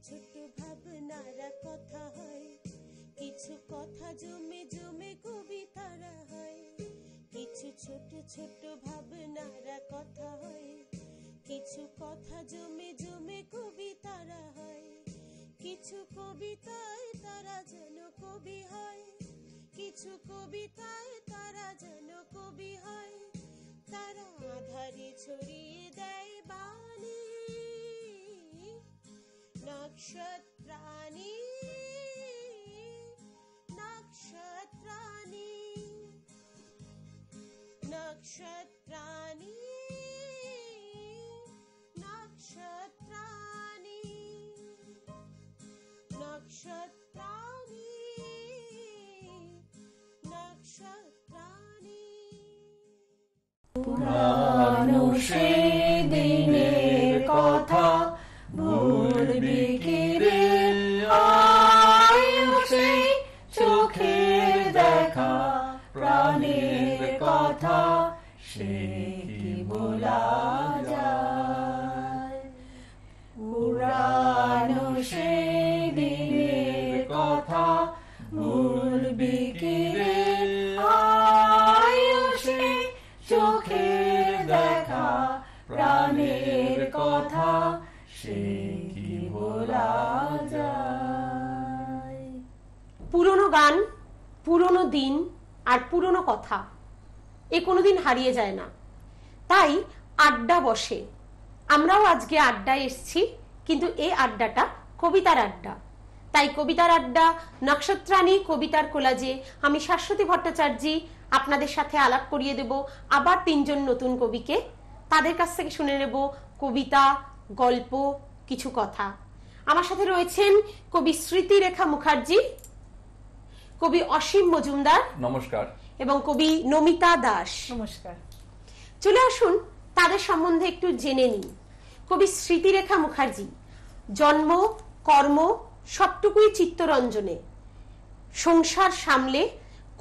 ছোট ভাবনারা কথা হয়, কিছু কথা জমে জমে কবিতারা হয়। কিছু ছোট ছোট ভাবনারা কথা হয়, কিছু কথা জমে জমে কবিতারা হয়। কিছু কবিতায় তারা যেন কবি হয়, কিছু কবিতায় তারা যেন কবি হয়। তারা আধারে ছড়িয়ে দেয় বাণী, নক্ষত্রাণী নক্ষত্রাণী নক্ষত্রাণী নক্ষত্রাণী নক্ষত্রাণী নক্ষত্রাণী। পুরানো সেই দিনের কথা ভুলবি কি রে, আয়ো সেই চোখের দেখা প্রাণের কথা, সে কি বলা যায়। পুরানো সেই দিনের কথা ভুলবি কি রে, আয়ো সেই চোখের দেখা প্রাণের কথা, সে কি বলা যায়। পুরনো গান, পুরনো দিন আর পুরনো কথা এ কোনোদিন হারিয়ে যায় না, তাই আড্ডা বসে। আমরাও আজকে আড্ডায় এসেছি, কিন্তু এই আড্ডাটা কবিতার আড্ডা। তাই কবিতার আড্ডা নক্ষত্রাণী কবিতার কোলাজে আমি শাশ্বতী ভট্টাচার্য আপনাদের সাথে আলাপ করিয়ে দেব আবার তিনজন নতুন কবিকে। তাদের কাছ থেকে শুনে নেব কবিতা, গল্প, কিছু কথা। আমার সাথে রয়েছেন কবি স্মৃতিরেখা মুখার্জি, কবি অসীম মজুমদার নমস্কার, এবং কবি নমিতা দাস নমস্কার। চলে আসুন তাদের সম্বন্ধে একটু জেনে নিই। কবি স্মৃতিরেখা মুখার্জি জন্ম, কর্ম সবটুকুই চিত্তরঞ্জনে। সংসার সামলে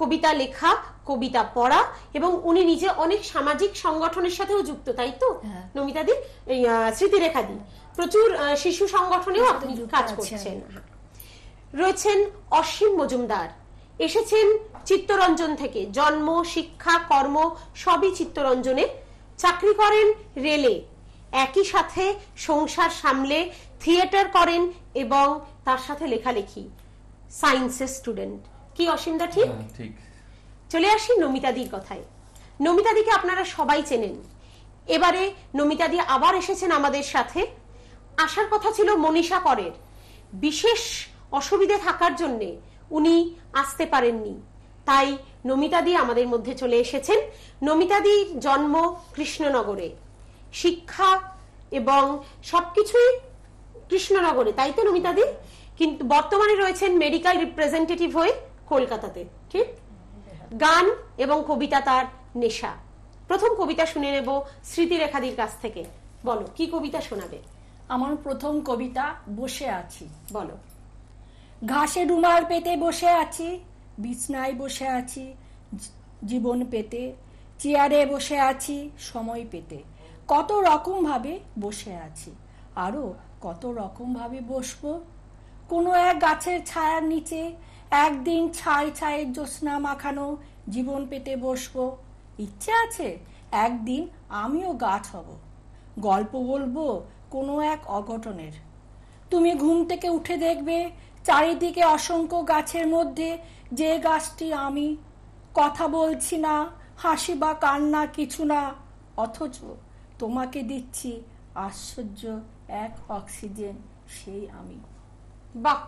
কবিতা লেখা, কবিতা পড়া, এবং উনি নিজে অনেক সামাজিক সংগঠনের সাথেও যুক্ত, তাই তো নমিতা দি? স্মৃতিরেখা দি প্রচুর শিশু সংগঠনেও আপনি কাজ করছেন। রয়েছেন অসীম মজুমদার, এসেছেন চিত্তরঞ্জন থেকে। জন্ম, শিক্ষা, কর্ম সবই চিত্তরঞ্জনে। চাকরি করেন রেলে, একই সাথে সংসার সামলে থিয়েটার করেন এবং তার সাথে লেখালেখি। সায়েন্সের স্টুডেন্ট কি অসীমদা? ঠিক ঠিক। চলে আসি নমিতাদির কথায়। নমিতাদিকে আপনারা সবাই চেনেন। এবারে নমিতাদি আবার এসেছেন আমাদের সাথে। আসার কথা ছিল মনীষা করের, বিশেষ অসুবিধে থাকার জন্য উনি আসতে পারেননি, তাই নমিতাদি আমাদের মধ্যে চলে এসেছেন। নমিতাদির জন্ম কৃষ্ণনগরে, শিক্ষা এবং সবকিছুই কৃষ্ণনগরে, তাই তো নমিতাদি? কিন্তু বর্তমানে রয়েছেন মেডিকেল রিপ্রেজেন্টেটিভ হয়ে কলকাতাতে। ঠিক? গান এবং কবিতা তার নেশা। প্রথম কবিতা শুনে নেব স্মৃতিরেখাদির কাছ থেকে। বলো, কি কবিতা শোনাবে? আমার প্রথম কবিতা বসে আছি। বলো। ঘাসে রুমাল পেতে বসে আছি, বিছনায় বসে আছি জীবন পেতে, চেয়ারে বসে আছি সময় পেতে। কত রকম ভাবে বসে আছি, আরো কত রকম ভাবে বসবো। কোনো এক গাছের ছায়ার নিচে একদিন ছাই ছাই জ্যোৎস্না মাখানো জীবন পেতে বসবো। ইচ্ছে আছে একদিন আমিও গাছ হব, গল্প বলবো কোনো এক অঘটনের। তুমি ঘুম থেকে উঠে দেখবে চারিদিকে অসংখ্য গাছের মধ্যে যে গাছটি আমি। কথা বলছি না, হাসি বা কান্না কিছু না, অথচ তোমাকে দিচ্ছি আশ্চর্য এক অক্সিজেন, সেই আমি। বাহ!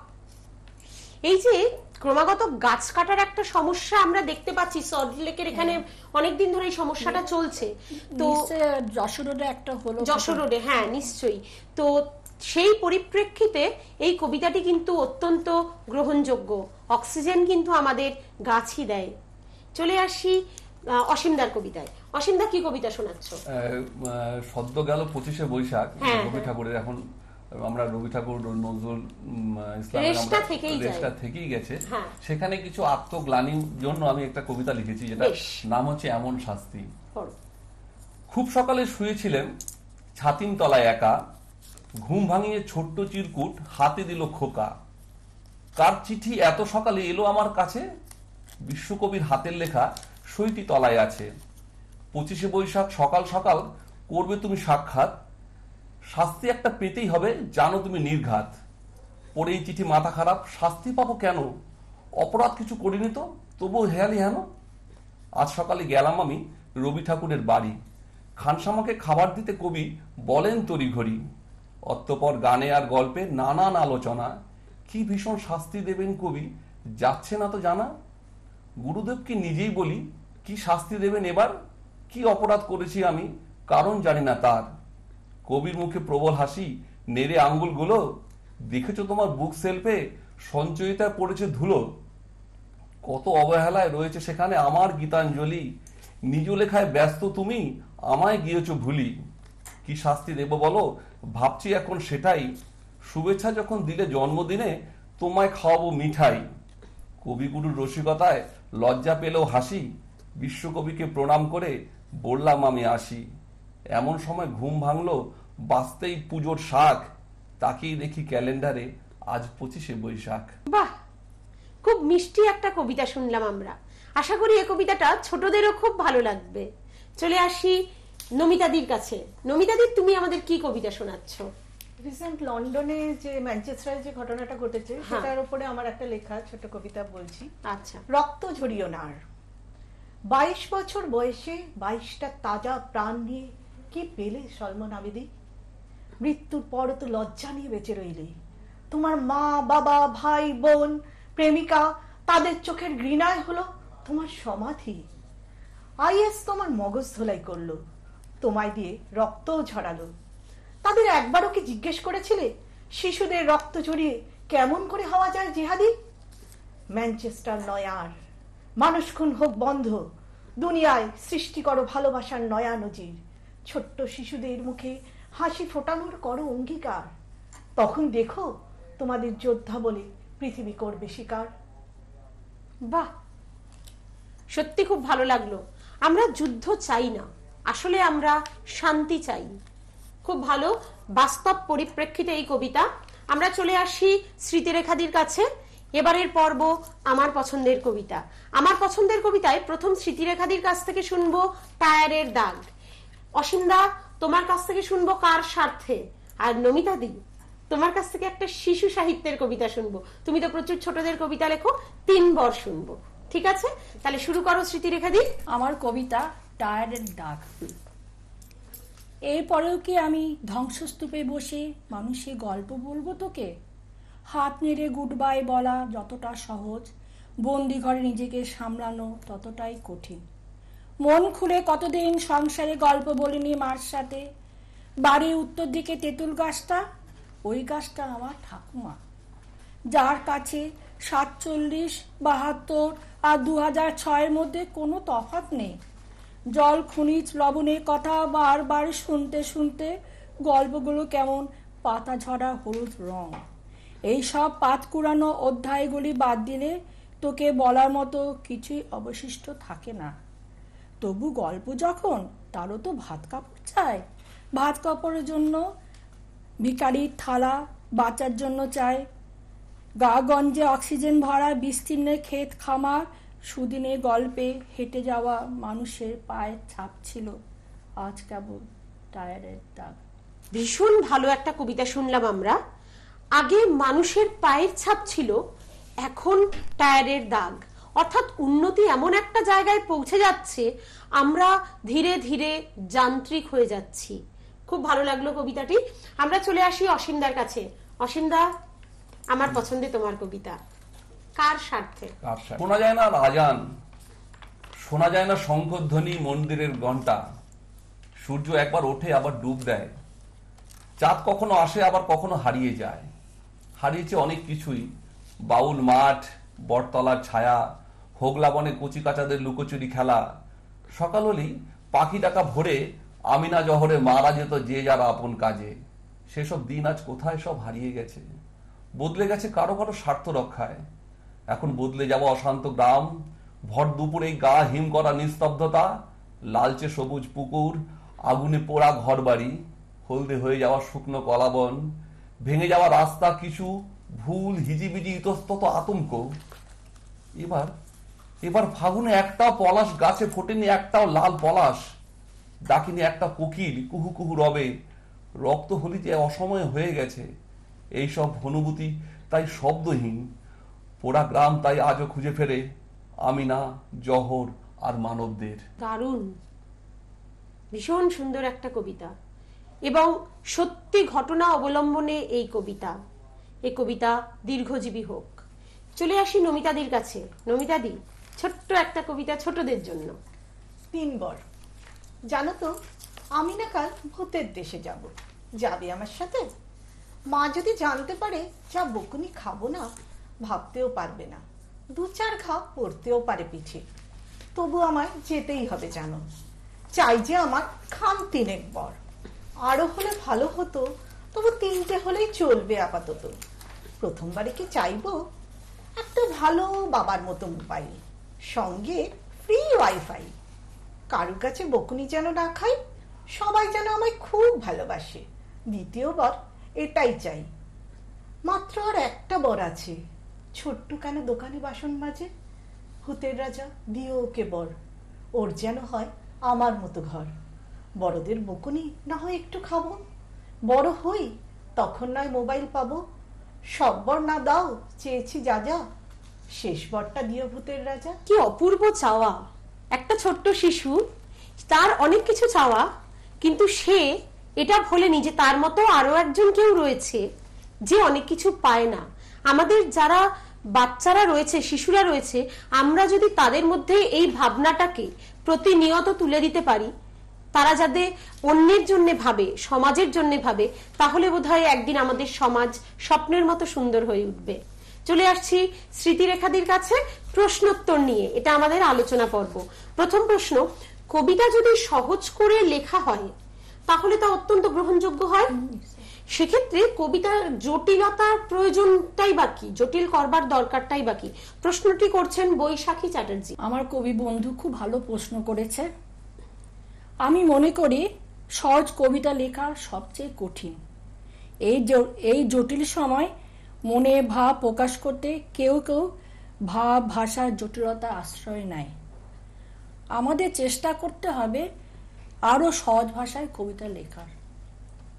এই যে ক্রমাগত গাছ কাটার একটা সমস্যা আমরা দেখতে পাচ্ছি, সল্টলেকের এখানে অনেকদিন ধরে এই সমস্যাটা চলছে। তো যশোরে একটা হলো, যশোরে, হ্যাঁ নিশ্চয়ই। তো সেই পরিপ্রেক্ষিতে এই কবিতাটি কিন্তু অত্যন্ত গ্রহণযোগ্য। অক্সিজেন কিন্তু আমাদের গাছই দেয়। চলে আসি অসীমদার কবিতায়। অসীমদা, কি কবিতা শোনাচ্ছ? সদ্য গেল 25শে বৈশাখ, রবি ঠাকুরের। এখন আমরা রবি ঠাকুর, নজরুল ইসলামের রেশটা থেকেই গেছে। সেখানে কিছু আত্মগ্লানির জন্য আমি একটা কবিতা লিখেছি, যেটা নাম হচ্ছে এমন শাস্তি। খুব সকালে শুয়েছিলেন ছাতিম তলায় একা, ঘুম ভাঙিয়ে ছোট্ট চিরকুট হাতে দিল খোকা। কার চিঠি এত সকালে এলো আমার কাছে? বিশ্বকবির হাতের লেখা সইটি তলায় আছে। 25শে বৈশাখ সকাল সকাল করবে তুমি সাক্ষাৎ, শাস্তি একটা পেতেই হবে জানো তুমি নির্ঘাত। পড়েই চিঠি মাথা খারাপ, শাস্তি পাবো কেন? অপরাধ কিছু করিনি তো, তবুও হেয়ালি হেন। আজ সকালে গেলাম আমি রবি ঠাকুরের বাড়ি, খানসামাকে খাবার দিতে কবি বলেন তড়িঘড়ি। অতঃপর গানে আর গল্পে নানান আলোচনা, কি ভীষণ শাস্তি দেবেন কবি যাচ্ছে না তো জানা। গুরুদেবকে নিজেই বলি, কি শাস্তি দেবেন এবার? কি অপরাধ করেছি আমি, কারণ জানি না তার। কবির মুখে প্রবল হাসি, নেড়ে আঙ্গুলগুলো, দেখেছো তোমার বুক সেলফে সঞ্চয়িতায় পড়েছে ধুলো। কত অবহেলায় রয়েছে সেখানে আমার গীতাঞ্জলি, নিজ লেখায় ব্যস্ত তুমি আমায় গিয়েছো ভুলি। কি শাস্তি দেব বলো, ভাবছি এখন সেটাই। শুভেচ্ছা যখন দিলে জন্মদিনে, তোমায় খাওয়াবো মিঠাই। কবিগুরুর রসিকতায় লজ্জা পেলেও হাসি, বিশ্বকবিকে প্রণাম করে বললাম আমি আসি। এমন সময় ঘুম ভাঙলো, বাঁচতেই পুজোর শাক, তাকেই দেখি ক্যালেন্ডারে আজ 25শে বৈশাখ। বাহ, খুব মিষ্টি একটা কবিতা শুনলাম আমরা। আশা করি এই কবিতাটা ছোটদেরও খুব ভালো লাগবে। চলে আসি নমিতাদির কাছে। নমিতাদি, তুমি আমাদের কি কবিতা শোনাচ্ছ? রিসেন্ট লন্ডনে যে ম্যানচেস্টারে যে ঘটনাটা ঘটেছে সেটার উপরে আমার একটা লেখা ছোট কবিতা বলছি। আচ্ছা। রক্ত ঝরিও না আর। 22 বছর বয়সে 22টা তাজা প্রাণ নিয়ে কি পেলে সলমন আবেদি? মৃত্যুর পর তো লজ্জা নিয়ে বেঁচে রইলে। তোমার মা বাবা ভাই বোন প্রেমিকা তাদের চোখের ঘৃণায় হলো তোমার সমাধি। আইএস তোমার মগজ ধোলাই করলো, তোমায় দিয়ে রক্তও ঝরালো। তাদের একবারও কি জিজ্ঞেস করেছিলে শিশুদের রক্ত ঝরিয়ে কেমন করে হওয়া যায় জিহাদি? ম্যানচেস্টার নয় আর, মানুষ খুন হোক বন্ধ, দুনিয়ায় সৃষ্টি করো ভালোবাসার নয়া নজির। ছোট্ট শিশুদের মুখে হাসি ফোটানোর করো অঙ্গীকার। তখন দেখো তোমাদের যোদ্ধা বলে পৃথিবী করবে স্বীকার। বাহ, সত্যি খুব ভালো লাগলো। আমরা যুদ্ধ চাই না, আসলে আমরা শান্তি চাই। খুব ভালো বাস্তব পরিপ্রেক্ষিতে এই কবিতা। আমরা চলে আসি স্মৃতিরেখাদির কাছে। এবারের পর্ব আমার পছন্দের কবিতা। আমার পছন্দের কবিতায় প্রথম স্মৃতিরেখাদির কাছ থেকে শুনবো টায়ারের দাগ। অসীমদা, তোমার কাছ থেকে শুনবো কার স্বার্থে। আর নমিতাদি, তোমার কাছ থেকে একটা শিশু সাহিত্যের কবিতা শুনবো। তুমি তো প্রচুর ছোটদের কবিতা লেখো, 3 বার শুনবো। ঠিক আছে, তাহলে শুরু করো স্মৃতিরেখাদি। আমার কবিতা টায়ারের দাগ। এরপরেও কি আমি ধ্বংসস্তূপে বসে মানুষের গল্প বলবো তোকে? হাত নেড়ে গুড বাই বলা যতটা সহজ, বন্দি ঘরে নিজেকে সামলানো ততটাই কঠিন। মন খুলে কতদিন সংসারে গল্প বলিনি মার সাথে। বাড়ির উত্তর দিকে তেঁতুল গাছটা, ওই গাছটা আমার ঠাকুমা, যার কাছে 47, 72 আর 2006-এর মধ্যে কোনো তফাৎ নেই। জল খনিজ লবণের কথা বারবার শুনতে শুনতে গল্পগুলো কেমন পাতা ঝরা হলুদ রং। এইসব পাত কুড়ানো অধ্যায়গুলি বাদ দিলে তোকে বলার মতো কিছুই অবশিষ্ট থাকে না। তবু গল্প যখন, তারও তো ভাত কাপড় চাই। ভাত কাপড়ের জন্য ভিখারির থালা, বাঁচার জন্য চাই গা-গঞ্জে অক্সিজেন ভরা বিস্তীর্ণ ক্ষেত খামার। সুদিনে গল্পে হেঁটে যাওয়া মানুষের পায়ের ছাপ ছিল, আজ কেবল টায়ারের দাগ। ভীষণ ভালো একটা কবিতা শুনলাম আমরা। আগে মানুষের পায়ের ছাপ ছিল, এখন টায়ারের দাগ। অর্থাৎ উন্নতি এমন একটা জায়গায় পৌঁছে যাচ্ছে, আমরা ধীরে ধীরে যান্ত্রিক হয়ে যাচ্ছি। খুব ভালো লাগলো কবিতাটি। আমরা চলে আসি অসীমদার কাছে। অসীমদা, আমার পছন্দের তোমার কবিতা কার স্বার্থে? শোনা যায় না আজান, শোনা যায় না শঙ্খধ্বনি মন্দিরের ঘন্টা। সূর্য একবার ওঠে আবার ডুব দেয়, চাঁদ কখনো আসে আবার কখনো হারিয়ে যায়। হারিয়েছে অনেক কিছুই, বাউল মাঠ, বটতলার ছায়া, হোগলা বনে কচি কাচাদের লুকোচুরি খেলা। সকাল হলেই পাখি ডাকা ভোরে আমিনা জহরে মারা যেত যে যারা আপন কাজে। সেসব দিন আজ কোথায় সব হারিয়ে গেছে, বদলে গেছে কারো কারো স্বার্থ রক্ষায়। এখন বদলে যাব অশান্ত গ্রাম, ভর দুপুরে গা হিম করা নিস্তব্ধতা, লালচে সবুজ পুকুর, আগুনে পোড়া ঘর বাড়ি। হলদে হয়ে যাওয়া শুকনো কলাবন, ভেঙে যাওয়া রাস্তা কিছু ভুল হিজিবিজি ইতস্তত আতঙ্ক। এবার ফাগুনে একটাও পলাশ গাছে ফোটেনি, একটাও লাল পলাশ ডাকিনি একটা কোকিল কুহু কুহু রবে। রক্ত হলি যে অসময়ে হয়ে গেছে, এইসব অনুভূতি তাই শব্দহীন। পোড়া গ্রাম তাই আজও খুঁজে ফেরে আমিনা, জহর আর মানবদের। দারুণ, ভীষণ সুন্দর একটা কবিতা এবং সত্যি ঘটনা অবলম্বনে এই কবিতা দীর্ঘজীবী হোক। চলে আসি নমিতাদির কাছে। নমিতাদি, ছোট্ট একটা কবিতা ছোটদের জন্য। 3 বর। জানো তো, আমি না কাল ভূতের দেশে যাব। যাবে আমার সাথে? মা যদি জানতে পারে যা বকুনি খাবো না, ভাবতেও পারবে না। 2-4 ঘা পড়তেও পারে পিঠে। তবু আমায় যেতেই হবে জানো। চাই যে আমার খান 3 বর। আরো হলে ভালো হতো, তবু 3টে হলেই চলবে আপাতত। প্রথমবারে কি চাইবো একটা ভালো বাবার মতো মোবাইল, সঙ্গে ফ্রি ওয়াইফাই। কারো কাছে বকুনি যেন না খাই, সবাই যেন আমায় খুব ভালোবাসে। 2য় বর এটাই চাই। মাত্র আর একটা বর আছে, ছোট্ট কেন দোকানে বাসন মাজে। ভূতের রাজা দিও ওকে বর, ওর যেন হয় আমার মতো ঘর। বড়দের বকুনি না হয় একটু খাবো, বড় হই তখন নয় মোবাইল পাবো। সব বর না দাও চেয়েছি যা যা, শেষ বরটা দিও ভূতের রাজা। কি অপূর্ব চাওয়া! একটা ছোট্ট শিশু, তার অনেক কিছু চাওয়া, কিন্তু সে এটা ভোলেনি যে তার মতো আরো একজন কেউ রয়েছে যে অনেক কিছু পায় না। আমাদের যারা বাচ্চারা রয়েছে, শিশুরা রয়েছে, আমরা যদি তাদের মধ্যে এই ভাবনাটাকে প্রতিনিয়ত তুলে দিতে পারি, তারা যাতে অন্যের জন্য ভাবে, সমাজের জন্য ভাবে, তাহলে বোধহয় একদিন আমাদের সমাজ স্বপ্নের মতো সুন্দর হয়ে উঠবে। চলে আসছি স্মৃতিরেখাদির কাছে প্রশ্নোত্তর নিয়ে। এটা আমাদের আলোচনা পর্ব। প্রথম প্রশ্ন, কবিতা যদি সহজ করে লেখা হয় তাহলে তা অত্যন্ত গ্রহণযোগ্য হয়। সেক্ষেত্রে কবিতার জটিলতার প্রয়োজনটাই বাকি, জটিল করবার দরকারটাই বাকি। প্রশ্নটি করছেন বৈশাখী চ্যাটার্জি। আমার কবি বন্ধু খুব ভালো প্রশ্ন করেছে। আমি মনে করি সহজ কবিতা লেখা সবচেয়ে কঠিন। এই জটিল সময় মনে ভাব প্রকাশ করতে কেউ কেউ ভাব ভাষার জটিলতা আশ্রয় নেয়। আমাদের চেষ্টা করতে হবে আরো সহজ ভাষায় কবিতা লেখার।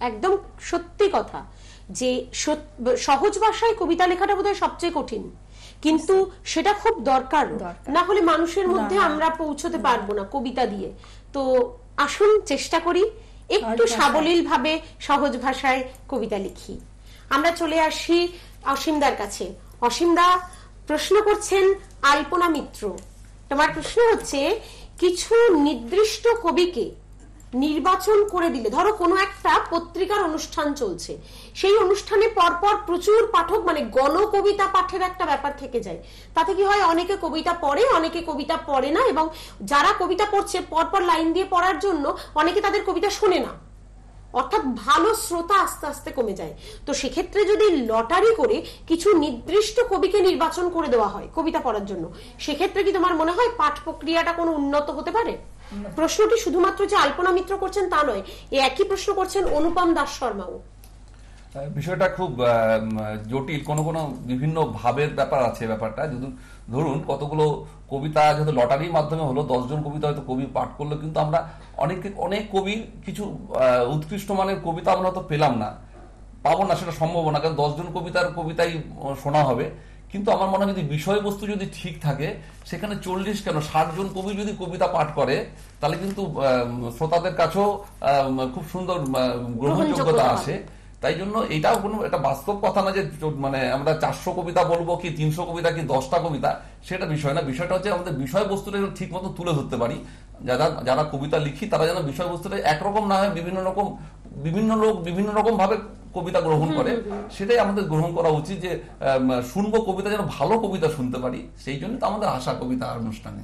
একদম সত্যি কথা যে সহজ ভাষায় কবিতা লেখাটা বোধহয় সবচেয়ে কঠিন, কিন্তু সেটা খুব দরকার। না হলে মানুষের মধ্যে আমরা পৌঁছতে পারবো না কবিতা দিয়ে। তো আসুন চেষ্টা করি একটু সাবলীল ভাবে সহজ ভাষায় কবিতা লিখি। আমরা চলে আসি অসীমদার কাছে। অসীমদা প্রশ্ন করছেন আলপনা মিত্র। তোমার প্রশ্ন হচ্ছে, কিছু নির্দিষ্ট কবিকে নির্বাচন করে দিলে, ধরো কোনো একটা পত্রিকার অনুষ্ঠান চলছে, সেই অনুষ্ঠানে পরপর প্রচুর পাঠক, মানে গণকবিতা পাঠের একটা ব্যাপার থেকে যায়। তাতে কি হয়, অনেকে কবিতা পড়ে, অনেকে কবিতা পড়ে না, এবং যারা কবিতা পড়ছে পরপর লাইন দিয়ে পড়ার জন্য অনেকে তাদের কবিতা শোনে না, অর্থাৎ ভালো শ্রোতা আস্তে আস্তে কমে যায়। তো সেক্ষেত্রে যদি লটারি করে কিছু নির্দিষ্ট কবিকে নির্বাচন করে দেওয়া হয় কবিতা পড়ার জন্য, সেক্ষেত্রে কি তোমার মনে হয় পাঠ প্রক্রিয়াটা কোনো উন্নত হতে পারে? প্রশ্নটি শুধুমাত্র যে আলপনা মিত্র করছেন তা নয়, এই একই প্রশ্ন করছেন অনুপম দাস শর্মাও। বিষয়টা খুব জটিল, কোনো বিভিন্ন ভাবের ব্যাপার আছে। ব্যাপারটা যদি ধরুন কতগুলো কবিতা যেহেতু লটারির মাধ্যমে হলো, 10 জন কবিতা হয়তো কবি পাঠ করলো, কিন্তু আমরা অনেক কবি কিছু উৎকৃষ্ট মানের কবিতা আমরা হয়তো পেলাম না, পাবো না, সেটা সম্ভব না, কারণ 10 জন কবিতাই শোনা হবে। কিন্তু আমার মনে হয় যদি বিষয়বস্তু যদি ঠিক থাকে, সেখানে 40 কেন 60 জন কবি যদি কবিতা পাঠ করে, তাহলে কিন্তু শ্রোতাদের কাছেও খুব সুন্দর গ্রহণযোগ্যতা আসে। তাই জন্য এটাও কোনো একটা বাস্তব কথা না যে মানে আমরা 400 কবিতা বলবো কি 300 কবিতা কি 10টা কবিতা, সেটা বিষয় না। বিষয়টা হচ্ছে আমাদের বিষয়বস্তুটা ঠিক মতো তুলে ধরতে পারি। যারা কবিতা লিখি তারা যেন বিষয়বস্তুটা একরকম না হয়, বিভিন্ন লোক বিভিন্ন রকম ভাবে কবিতা গ্রহণ করে, সেটাই আমাদের গ্রহণ করা উচিত। যে শুনবো কবিতা যেন ভালো কবিতা শুনতে পারি, সেই জন্য তো আমাদের আশা কবিতা অনুষ্ঠানে।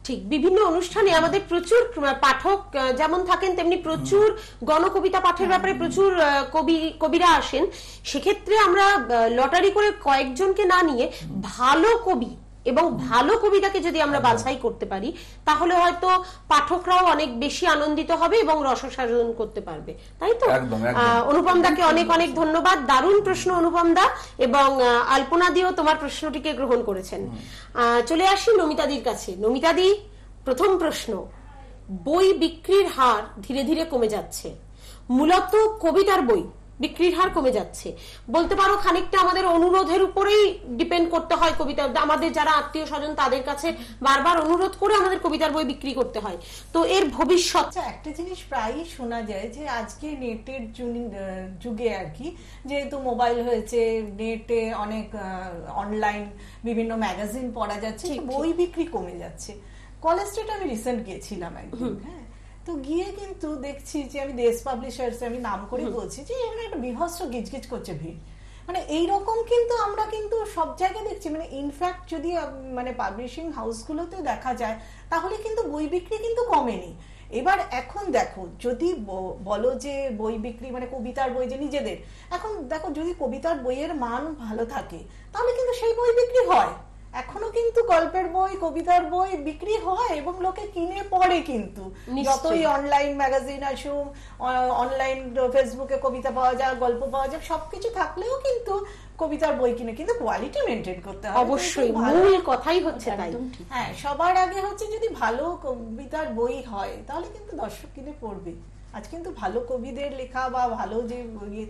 ঠিক, বিভিন্ন অনুষ্ঠানে আমাদের প্রচুর পাঠক যেমন থাকেন, তেমনি প্রচুর গণকবিতা পাঠের ব্যাপারে প্রচুর কবিরা আসেন। সেক্ষেত্রে আমরা লটারি করে কয়েকজনকে না নিয়ে ভালো কবি এবং ভালো কবিতাকে যদি আমরা বাছাই করতে পারি তাহলে হয়তো পাঠকরাও অনেক বেশি আনন্দিত হবে এবং রসসাধন করতে পারবে, তাই তো? অনুপম দাকে অনেক অনেক ধন্যবাদ, দারুণ প্রশ্ন অনুপম দা, এবং আলপনা দিও তোমার প্রশ্নটিকে গ্রহণ করেছেন। চলে আসি নমিতাদির কাছে। নমিতাদি, প্রথম প্রশ্ন, বই বিক্রির হার ধীরে ধীরে কমে যাচ্ছে, মূলত কবিতার বই বিক্রির হার কমে যাচ্ছে, বলতে পারো খানিকটা আমাদের অনুরোধের উপরেই ডিপেন্ড করতে হয়। কবিতা আমাদের যারা আত্মীয় স্বজন তাদের কাছে বারবার অনুরোধ করে আমাদের কবিতার বই বিক্রি করতে হয়। তো এর ভবিষ্যৎ, একটা জিনিস প্রায়ই শোনা যায় যে আজকে নেটের যুগে আর কি, যেহেতু মোবাইল হয়েছে, নেটে অনেক অনলাইন বিভিন্ন ম্যাগাজিন পড়া যাচ্ছে, বই বিক্রি কমে যাচ্ছে। কলেজ স্ট্রিট আমি রিসেন্ট গিয়েছিলাম একদিন, হ্যাঁ, তো গিয়ে কিন্তু দেখছি যে আমি দেশ পাবলিশার্স আমি নাম করে বলছি যে এখানে একটা বিভৎস গিজগিজ করছে ভিড়, মানে এইরকম কিন্তু আমরা কিন্তু সব জায়গায় দেখছি। মানে ইনফ্যাক্ট যদি মানে পাবলিশিং হাউসগুলোতে দেখা যায় তাহলে কিন্তু বই বিক্রি কিন্তু কমেনি। এবার এখন দেখো, যদি বলো যে বই বিক্রি মানে কবিতার বই যে নিজেদের, এখন দেখো যদি কবিতার বইয়ের মান ভালো থাকে তাহলে কিন্তু সেই বই বিক্রি হয়। এখনো কিন্তু গল্পের বই, কবিতার বই বিক্রি হয় এবং লোকে কিনে পড়ে। কিন্তু যতই অনলাইন ম্যাগাজিন আসুক, অনলাইন ফেসবুকে কবিতা পাওয়া যায়, গল্প পাওয়া যায়, সবকিছু থাকলেও কিন্তু কবিতার বই কিনে কিন্তু কোয়ালিটি মেনটেন করতে হবে। অবশ্যই মূল কথাই হচ্ছে তাই। হ্যাঁ, সবার আগে হচ্ছে যদি ভালো কবিতার বই হয় তাহলে কিন্তু দর্শক কিনে পড়বে। আজ কিন্তু ভালো কবিদের লেখা বা ভালো যে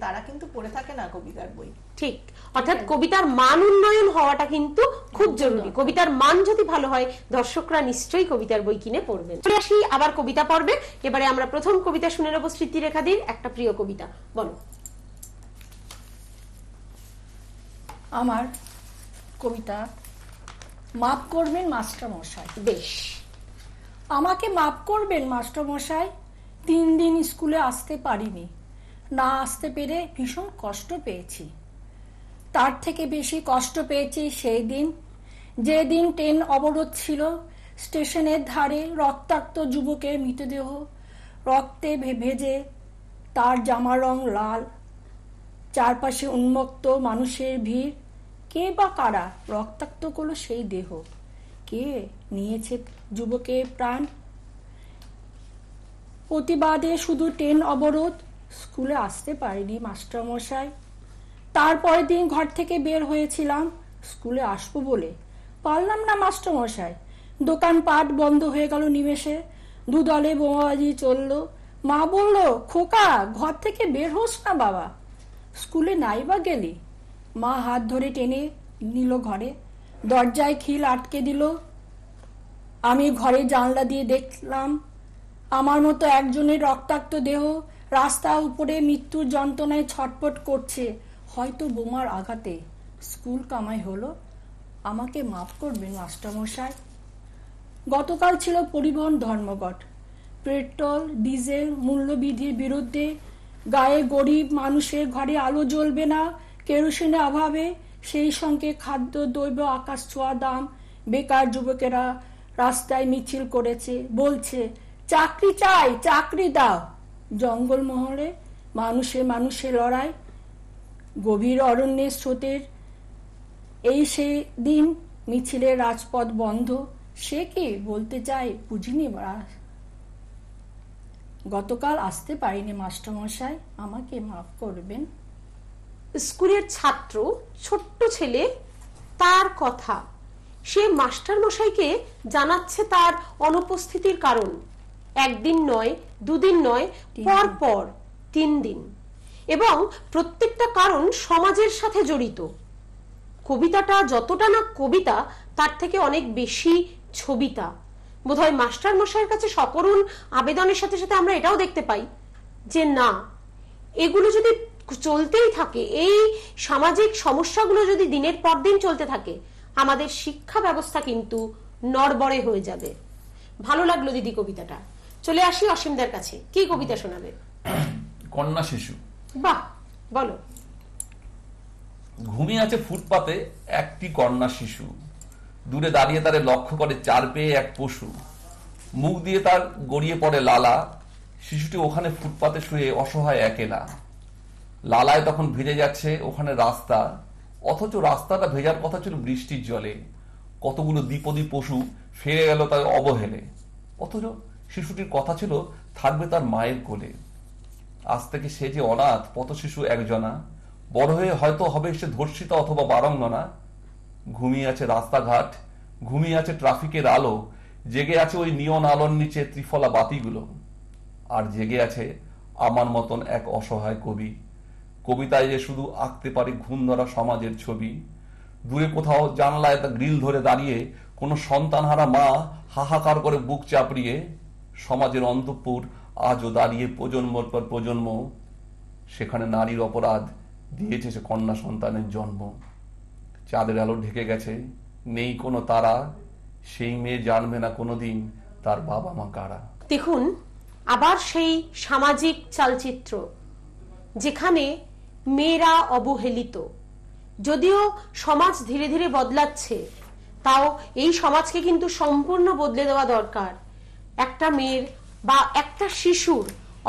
তারা কিন্তু পড়ে থাকে না কবিতার বই। ঠিক, অর্থাৎ কবিতার মান উন্নয়ন হওয়াটা কিন্তু খুব জরুরি। কবিতার মান যদি ভালো হয় দর্শকরা নিশ্চয়ই কবিতার বই কিনে পড়বেন। চলে আসি আবার কবিতা পর্বে। এবারে আমরা প্রথম কবিতা শুনে নেব স্মৃতিরেখাদির একটা প্রিয় কবিতা। বলো। আমার কবিতা মাফ করবেন মাস্টার মশাই। বেশ, আমাকে মাফ করবেন মাস্টার মশাই, 3 দিন স্কুলে আসতে পারিনি, না আসতে পেরে ভীষণ কষ্ট পেয়েছি। তার থেকে বেশি কষ্ট পেয়েছি সেই দিন যেদিন ট্রেন অবরোধ ছিল, স্টেশনের ধারে রক্তাক্ত যুবকের মৃতদেহ, রক্তে ভেজে তার জামার রং লাল, চারপাশে উন্মুক্ত মানুষের ভিড়। কে বা কারা রক্তাক্ত করলো সেই দেহ? কে নিয়েছে যুবকের প্রাণ? প্রতিবাদে শুধু ট্রেন অবরোধ, স্কুলে আসতে পারিনি মাস্টারমশাই। তারপরের দিন ঘর থেকে বের হয়েছিলাম স্কুলে আসবো বলে, পারলাম না মাস্টারমশাই। দোকানপাট বন্ধ হয়ে গেল নিমেষে, দুদলে বোমাবাজি চলল। মা বলল, খোকা ঘর থেকে বের হোস না বাবা, স্কুলে নাই বা গেলি। মা হাত ধরে টেনে নিল ঘরে, দরজায় খিল আটকে দিল। আমি ঘরে জানলা দিয়ে দেখলাম আমার মতো একজনের রক্তাক্ত দেহ রাস্তার উপরে মৃত্যুর যন্ত্রণায় ছটফট করছে, হয়তো বোমার আঘাতে। স্কুল কামাই হলো, আমাকে মাফ করবেন মাস্টারমশাই। গতকাল ছিল পরিবহন ধর্মঘট, পেট্রোল ডিজেল মূল্যবৃদ্ধির বিরুদ্ধে। গায়ে গরিব মানুষের ঘরে আলো জ্বলবে না কেরোসিনের অভাবে, সেই সঙ্গে খাদ্য দ্রব্য আকাশ ছোঁয়া দাম। বেকার যুবকেরা রাস্তায় মিছিল করেছে, বলছে চাকরি চাই, চাকরি দাও। জঙ্গলমহলে মানুষের লড়াই, গভীর অরণ্যের স্রোতের এই সে দিন মিছিলের রাজপথ বন্ধ। সে কি বলতে চাই বুঝিনি, গতকাল আসতে পারিনি মাস্টারমশাই, আমাকে মাফ করবেন। স্কুলের ছাত্র, ছোট্ট ছেলে, তার কথা সে মাস্টারমশাইকে জানাচ্ছে তার অনুপস্থিতির কারণ। একদিন নয়, দুদিন নয়, পর পর 3 দিন, এবং প্রত্যেকটা কারণ সমাজের সাথে জড়িত। কবিতাটা যতটা না কবিতা, তার থেকে অনেক বেশি ছবিতা। বোধহয় মাস্টারমশাইয়ের কাছে সকরুণ আবেদনের সাথে সাথে আমরা এটাও দেখতে পাই যে না, এগুলো যদি চলতেই থাকে, এই সামাজিক সমস্যাগুলো যদি দিনের পর দিন চলতে থাকে, আমাদের শিক্ষা ব্যবস্থা কিন্তু নড়বড়ে হয়ে যাবে। ভালো লাগলো দিদি কবিতাটা। চলে আসি অসীমদার কাছে, কি কবিতা শোনাবে? কন্যা শিশু। বাহ, বলো। ঘুমিয়ে আছে ফুটপাতে একটি কন্যা শিশু, দূরে দাঁড়িয়ে তারে লক্ষ্য করে 4 পেয়ে এক পশু। মুখ দিয়ে তার গড়িয়ে পড়ে লালা, শিশুটি ওখানে ফুটপাতে শুয়ে অসহায় একেলা। লালায় তখন ভিজে যাচ্ছে ওখানে রাস্তা, অথচ রাস্তাটা ভেজার কথা ছিল বৃষ্টির জলে। কতগুলো দ্বিপদী পশু ফিরে গেল তার অবহেলে, অথচ শিশুটির কথা ছিল থাকবে তার মায়ের কোলে। আজ থেকে সে যে অনাথ পথ শিশু একজনা, বড় হয়ে হয়তো হবে সে ধর্ষিতা অথবা বারঙ্গনা। ঘুমিয়ে আছে রাস্তাঘাট, ঘুমিয়ে আছে ট্রাফিকের আলো, জেগে আছে ওই নিয়ন আলোর নিচে ত্রিফলা বাতিগুলো। আর জেগে আছে আমার মতন এক অসহায় কবি, কবিতায় যে শুধু আঁকতে পারে ঘুম ধরা সমাজের ছবি। দূরে কোথাও জানলায় গ্রিল ধরে দাঁড়িয়ে কোনো সন্তানহারা মা হাহাকার করে বুক চাপড়িয়ে। সমাজের অন্তঃপুর আজও দাঁড়িয়ে প্রজন্মর পর প্রজন্ম, সেখানে নারীর অপরাধ দিয়েছে সে কন্যা সন্তানের জন্ম। চাঁদের আলো ঢেকে গেছে, নেই কোনো তারা, সেই মেয়ে জানবে না কোনোদিন তার বাবা মা কারা। দেখুন, আবার সেই সামাজিক চালচিত্র যেখানে মেয়েরা অবহেলিত। যদিও সমাজ ধীরে ধীরে বদলাচ্ছে, তাও এই সমাজকে কিন্তু সম্পূর্ণ বদলে দেওয়া দরকার। একটা মেয়ের বা একটা শিশুর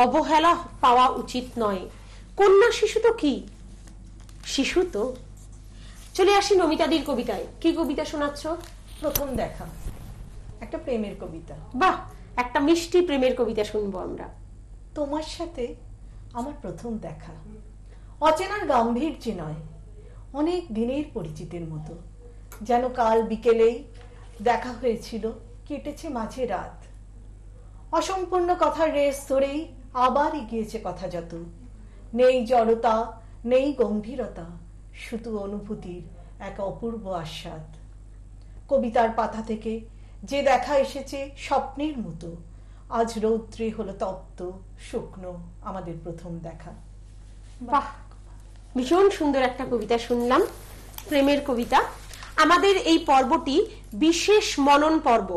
অবহেলা পাওয়া উচিত নয়। কন্যা শিশু তো কি, শিশু তো। চলে আসি নমিতাদির কবিতায়। কি কবিতা শোনাচ্ছ? প্রথম দেখা, একটা প্রেমের কবিতা। বাহ, একটা মিষ্টি প্রেমের কবিতা শুনবো আমরা। তোমার সাথে আমার প্রথম দেখা, অচেনার গাম্ভীর্য নয়, অনেক দিনের পরিচিতির মতো। যেন কাল বিকেলেই দেখা হয়েছিল, কেটেছে মাঝে রাত। অসম্পূর্ণ কথার রেস ধরেই আবার এগিয়েছে কথা যত। নেই জড়তা, নেই গম্ভীরতা, শুধু অনুভূতির এক অপূর্ব আস্বাদ। কবিতার পাতা থেকে যে দেখা এসেছে স্বপ্নের মতো, আজ রৌদ্রে হলো তপ্ত শুকনো আমাদের প্রথম দেখা। বাহ, ভীষণ সুন্দর একটা কবিতা শুনলাম, প্রেমের কবিতা। আমাদের এই পর্বটি বিশেষ মনন পর্ব,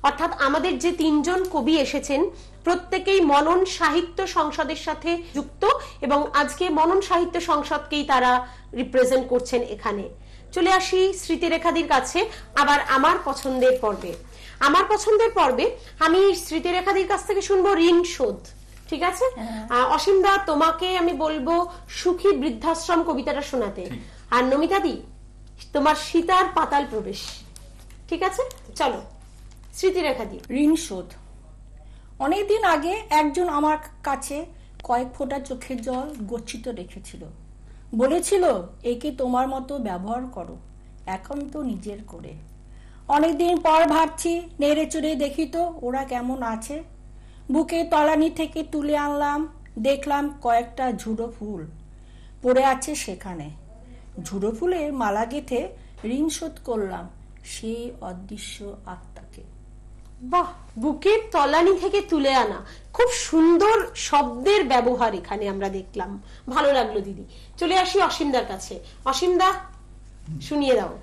অর্থাৎ আমাদের যে তিনজন কবি এসেছেন প্রত্যেকেই মনন সাহিত্য সংসদের সাথে যুক্ত, এবং আজকে মনন সাহিত্য সংসদকেই তারা রিপ্রেজেন্ট করছেন এখানে। চলে আসি স্মৃতিরেখাদির কাছে আবার আমার পছন্দের পর্বে। আমার পছন্দের পর্বে আমি স্মৃতিরেখাদির কাছ থেকে শুনবো ঋণ শোধ। ঠিক আছে? অসীম দা, তোমাকে আমি বলবো সুখী বৃদ্ধাশ্রম কবিতাটা শোনাতে, আর নমিতাদি তোমার সীতার পাতাল প্রবেশ। ঠিক আছে, চলো স্মৃতিরেখাদি। ঋণ শোধ। অনেকদিন আগে একজন আমার কাছে কয়েক ফোঁটা চোখের জল গচ্ছিত রেখেছিল। বলেছিল, একে তোমার মতো ব্যবহার করো, এখন তো নিজের করে। অনেকদিন পর ভাবছি, নেড়ে চড়ে দেখি তো ওরা কেমন আছে। বুকে তলানি থেকে তুলে আনলাম, দেখলাম কয়েকটা ঝুড়ো ফুল পড়ে আছে সেখানে। ঝুড়ো ফুলের মালা গেঁথে ঋণ শোধ করলাম সেই অদৃশ্য আত্মাকে। বাহ, বুকের তলানি থেকে তুলে আনা, খুব সুন্দর শব্দের ব্যবহার এখানে আমরা দেখলাম, ভালো লাগলো দিদি। চলে আসি অসীমদার কাছে। অসীমদা, শুনিয়ে দাও।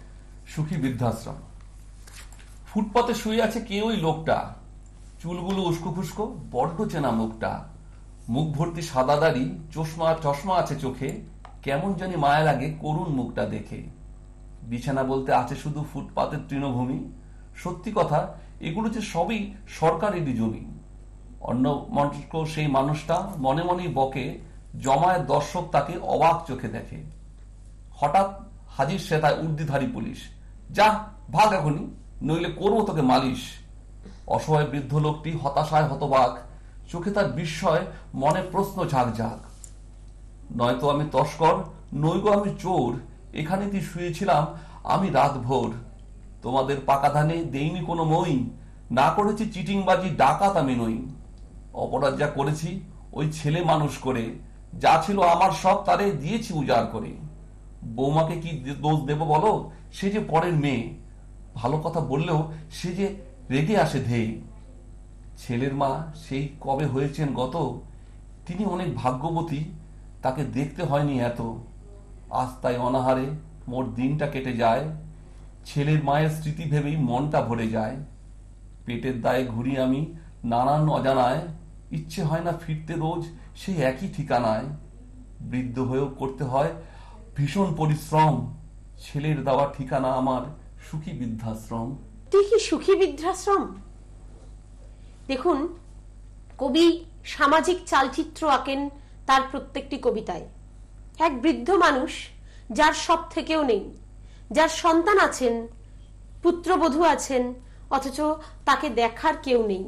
সুখী বৃদ্ধাশ্রম। ফুটপাতে শুয়ে আছে কে ওই লোকটা, চুলগুলো উস্কো খুস্কো, বড্ড চেনা মুখটা। মুখ ভর্তি সাদা দাড়ি, চশমা আছে চোখে, কেমন জানি মায়া লাগে করুণ মুখটা দেখে। বিছানা বলতে আছে শুধু ফুটপাতের তৃণভূমি। সত্যি কথা, এগুলো যে সবই সরকারেরই জমি। অন্য মনস্ক সেই মানুষটা মনে মনেই বকে, জমায়েত দর্শক তাকে অবাক চোখে দেখে। হঠাৎ হাজির সেতায় উর্দিধারী পুলিশ। যা, ভাগ এখনই, নইলে করবো তোকে মালিশ। অসহায় বৃদ্ধ লোকটি হতাশায় হতবাক, চোখে তার বিস্ময়, মনে প্রশ্ন ঝাঁক ঝাঁক। নয়তো আমি তস্কর, নইগো আমি চোর, এখানে তুই শুয়েছিলাম আমি রাত ভোর। তোমাদের পাকা ধানে দেইনি কোনো মই, না করেছি চিটিংবাজি, ডাকাত আমি নই। অপরাধ যা করেছি ওই ছেলে মানুষ করে, যা ছিল আমার সব তারে দিয়েছি উজাড় করে। বৌমাকে কি দোষ দেব বলো, সে যে পরের মেয়ে। ভালো কথা বললেও সে যে রেগে আসে ধেয়ে। ছেলের মা সেই কবে হয়েছেন গত, তিনি অনেক ভাগ্যবতী, তাকে দেখতে হয়নি এত। আজ তাই অনাহারে মোর দিনটা কেটে যায়, ছেলের মায়ের স্মৃতি ভেবেই মনটা ভরে যায়। পেটের দায়ে ঘুরি আমি নানান অজানায়, ইচ্ছে হয় না ফিরতে রোজ সেই একই ঠিকানায়। বৃদ্ধ হয়েও করতে হয় ভীষণ পরিশ্রম, ছেলের দেওয়া ঠিকানা আমার সুখী বৃদ্ধাশ্রম। কি সুখী বৃদ্ধাশ্রম? দেখুন, কবি সামাজিক চালচিত্র আঁকেন তার প্রত্যেকটি কবিতায়। এক বৃদ্ধ মানুষ যার সব থেকেও নেই, যার সন্তান আছেন পুত্রবধূ আছেন, অথচ তাকে দেখার কেউ নেই।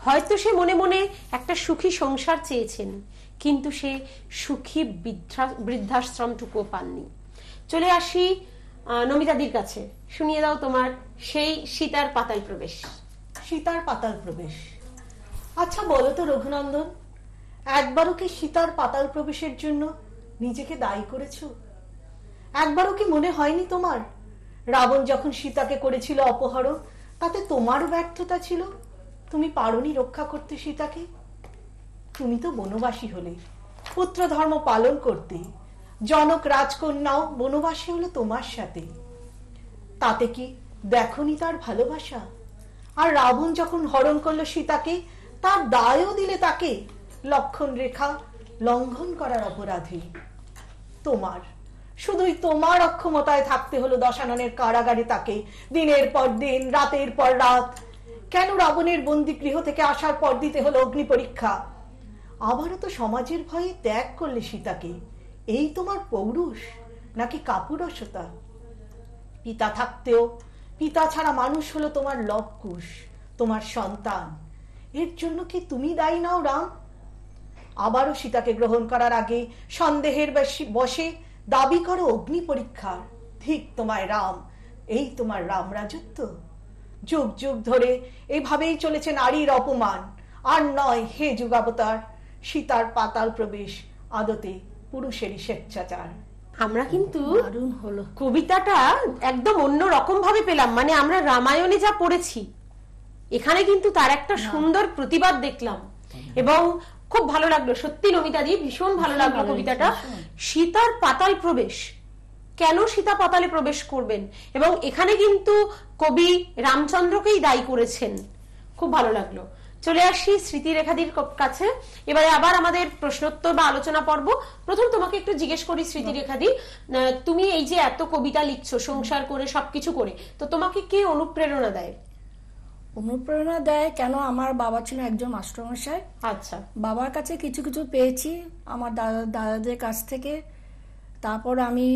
হয়তো সে মনে মনে একটা সুখী সংসার চেয়েছেন, কিন্তু সে সুখী বৃদ্ধাশ্রমটুকুও পাননি। চলে আসি নমিতাদির কাছে, শুনিয়ে দাও তোমার সেই সীতার পাতাল প্রবেশ। সীতার পাতাল প্রবেশ। আচ্ছা বলো তো রঘুনন্দন, একবারও কি সীতার পাতাল প্রবেশের জন্য নিজেকে দায়ী করেছো? একবারও কি মনে হয়নি তোমার রাবণ যখন সীতাকে করেছিল অপহরণ, তাতে তোমারও ব্যর্থতা ছিল? তুমি পারোনি রক্ষা করতে সীতাকে। তুমি তো বনবাসী হলে, পুত্র ধর্ম পালন করতে। জনক রাজকন্যাও বনবাসী হলো তোমার সাথে, তাতে কি দেখনি তার ভালোবাসা? আর রাবণ যখন হরণ করলো সীতাকে, তার দায়ও দিলে তাকে লক্ষণ রেখা লঙ্ঘন করার অপরাধে। তোমার, শুধুই তোমার অক্ষমতায় থাকতে হলো দশাননের কারাগারে তাকে দিনের পর দিন, রাতের পর রাত। কেন রাবণের বন্দি গৃহ থেকে আসার পর দিতে হলো অগ্নি পরীক্ষা? আবারও তো সমাজের ভয়ে ত্যাগ করলে সীতাকে। এই তোমার পৌরুষ নাকি কাপুরুষতা? পিতা থাকতেও পিতা ছাড়া মানুষ হলো তোমার লবকুশ, তোমার সন্তান। এর জন্য কি তুমি দায়ী নাও রাম? আবারও সীতাকে গ্রহণ করার আগে সন্দেহের বশে দাবি করো অগ্নি পরীক্ষা। ঠিক তোমায় রাম, এই তোমার রাম রাজত্ব? যুগ যুগ ধরে এভাবেই চলেছে নারীর অপমান। আর নয় হে যুগাবতার, সীতার পাতাল প্রবেশ আদতে পুরুষেরই স্বেচ্ছাচার। আমরা কিন্তু দারুণ হলো। কবিতাটা একদম অন্য রকম ভাবে পেলাম। মানে আমরা রামায়ণে যা পড়েছি, এখানে কিন্তু তার একটা সুন্দর প্রতিবাদ দেখলাম এবং খুব ভালো লাগলো। সত্যি নমিতাদি, ভীষণ ভালো লাগলো কবিতাটা। সীতার পাতাল প্রবেশ, কেন সীতা পাতালে প্রবেশ করবেন, এবং এখানে কিন্তু কবি রামচন্দ্রকেই দায়ী করেছেন। খুব ভালো লাগলো। চলে আসি স্মৃতিরেখাদির কাছে। এবারে আবার আমাদের প্রশ্নোত্তর বা আলোচনা পর্ব। প্রথম তোমাকে একটু জিজ্ঞেস করি স্মৃতিরেখাদি, তুমি এই যে এত কবিতা লিখছো সংসার করে সবকিছু করে, তো তোমাকে কে অনুপ্রেরণা দেয়? অনুপ্রেরণা দেয় কেন, আমার বাবা ছিল একজন মাস্টারমশাই। আচ্ছা, বাবার কাছে কিছু কিছু পেয়েছি, আমার দাদাদের কাছ থেকে। তারপর আমি